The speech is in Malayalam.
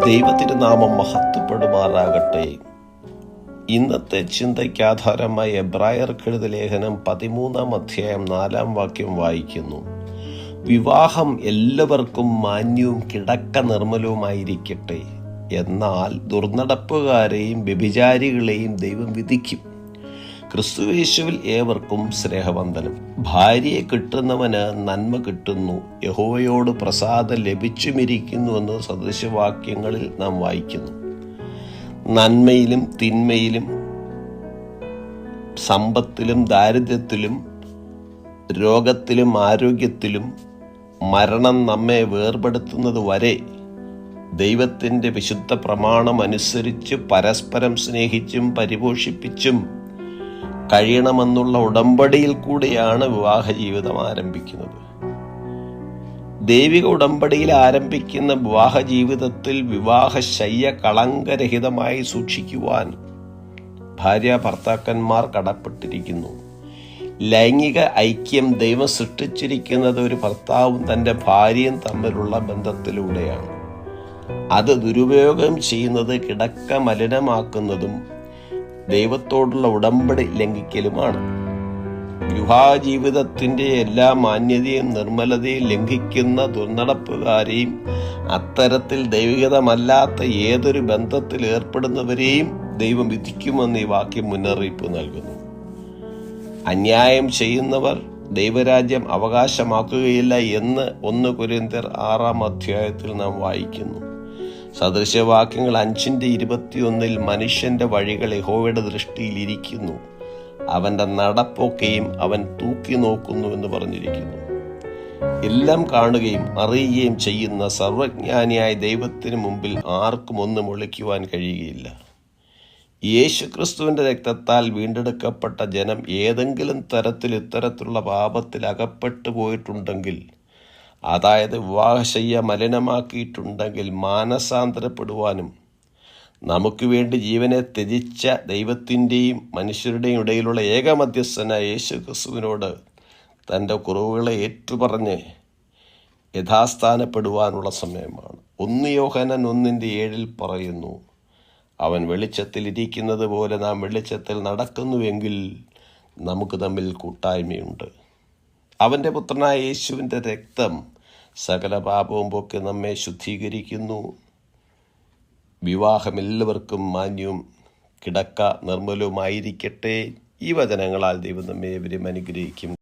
ദൈവത്തിൻ്റെ നാമം മഹത്വപ്പെടുമാറാകട്ടെ. ഇന്നത്തെ ചിന്തയ്ക്ക് ആധാരമായി എബ്രായർക്കെഴുതിയ ലേഖനം 13-ാം അധ്യായം 4-ാം വാക്യം വായിക്കുന്നു. വിവാഹം എല്ലാവർക്കും മാന്യവും കിടക്ക നിർമ്മലവുമായിരിക്കട്ടെ, എന്നാൽ ദുർനടപ്പുകാരെയും വ്യഭിചാരികളെയും ദൈവം വിധിക്കും. ക്രിസ്തുയേശുവിൽ ഏവർക്കും സ്നേഹവന്ദനം. ഭാര്യയെ കിട്ടുന്നവന് നന്മ കിട്ടുന്നു, യഹോവയോട് പ്രസാദം ലഭിച്ചുമിരിക്കുന്നുവെന്ന് സദൃശവാക്യങ്ങളിൽ നാം വായിക്കുന്നു. നന്മയിലും തിന്മയിലും, സമ്പത്തിലും ദാരിദ്ര്യത്തിലും, രോഗത്തിലും ആരോഗ്യത്തിലും, മരണം നമ്മെ വേർപെടുത്തുന്നത് വരെ ദൈവത്തിൻ്റെ വിശുദ്ധ പ്രമാണം അനുസരിച്ച് പരസ്പരം സ്നേഹിച്ചും പരിപോഷിപ്പിച്ചും കഴിയണമെന്നുള്ള ഉടമ്പടിയിൽ കൂടിയാണ് വിവാഹ ജീവിതം ആരംഭിക്കുന്നത്. ദൈവിക ഉടമ്പടിയിൽ ആരംഭിക്കുന്ന വിവാഹ ജീവിതത്തിൽ വിവാഹശയ്യ കളങ്കരഹിതമായി സൂക്ഷിക്കുവാൻ ഭാര്യ ഭർത്താക്കന്മാർ കടപ്പെട്ടിരിക്കുന്നു. ലൈംഗിക ഐക്യം ദൈവം സൃഷ്ടിച്ചിരിക്കുന്നത് ഒരു ഭർത്താവും തൻ്റെ ഭാര്യയും തമ്മിലുള്ള ബന്ധത്തിലൂടെയാണ്. അത് ദുരുപയോഗം ചെയ്യുന്നത് കിടക്ക മലിനമാക്കുന്നതും ദൈവത്തോടുള്ള ഉടമ്പടി ലംഘിക്കലുമാണ്. വിവാഹ ജീവിതത്തിൻ്റെ എല്ലാ മാന്യതയും നിർമ്മലതയും ലംഘിക്കുന്ന ദുർനടപ്പുകാരെയും അത്തരത്തിൽ ദൈവികതമല്ലാത്ത ഏതൊരു ബന്ധത്തിൽ ഏർപ്പെടുന്നവരെയും ദൈവം വിധിക്കുമെന്ന് ഈ വാക്യം മുന്നറിയിപ്പ് നൽകുന്നു. അന്യായം ചെയ്യുന്നവർ ദൈവരാജ്യം അവകാശമാക്കുകയില്ല എന്ന് 1 കൊരിന്ത്യർ 6-ാം അധ്യായത്തിൽ നാം വായിക്കുന്നു. സദൃശവാക്യങ്ങൾ 5:21 മനുഷ്യന്റെ വഴികൾ യഹോവയുടെ ദൃഷ്ടിയിൽ ഇരിക്കുന്നു, അവന്റെ നടപ്പൊക്കെയും അവൻ തൂക്കി നോക്കുന്നു എന്ന് പറഞ്ഞിരിക്കുന്നു. എല്ലാം കാണുകയും അറിയുകയും ചെയ്യുന്ന സർവജ്ഞാനിയായ ദൈവത്തിന് മുമ്പിൽ ആർക്കും ഒന്നും ഒളിക്കുവാൻ കഴിയുകയില്ല. യേശുക്രിസ്തുവിന്റെ രക്തത്താൽ വീണ്ടെടുക്കപ്പെട്ട ജനം ഏതെങ്കിലും തരത്തിൽ ഇത്തരത്തിലുള്ള പാപത്തിൽ അകപ്പെട്ടു പോയിട്ടുണ്ടെങ്കിൽ, അതായത് വിവാഹശയ്യ മലിനമാക്കിയിട്ടുണ്ടെങ്കിൽ, മാനസാന്തരപ്പെടുവാനും നമുക്ക് വേണ്ടി ജീവനെ ത്യജിച്ച ദൈവത്തിൻ്റെയും മനുഷ്യരുടെയും ഇടയിലുള്ള ഏകമധ്യസ്ഥനായ യേശു ക്രിസ്തുവിനോട് തൻ്റെ കുറവുകളെ ഏറ്റുപറഞ്ഞ് യഥാസ്ഥാനപ്പെടുവാനുള്ള സമയമാണ്. 1 യോഹന്നാൻ 1:7 പറയുന്നു, അവൻ വെളിച്ചത്തിൽ ഇരിക്കുന്നത് പോലെ നാം വെളിച്ചത്തിൽ നടക്കുന്നുവെങ്കിൽ നമുക്ക് തമ്മിൽ കൂട്ടായ്മയുണ്ട്. അവൻ്റെ പുത്രനായ യേശുവിൻ്റെ രക്തം സകല പാപവും പോക്കി നമ്മെ ശുദ്ധീകരിക്കുന്നു. വിവാഹം എല്ലാവർക്കും മാന്യവും കിടക്ക നിർമ്മലവുമായിരിക്കട്ടെ. ഈ വചനങ്ങളാൽ ദൈവം നമ്മെ ഇവരും അനുഗ്രഹിക്കും.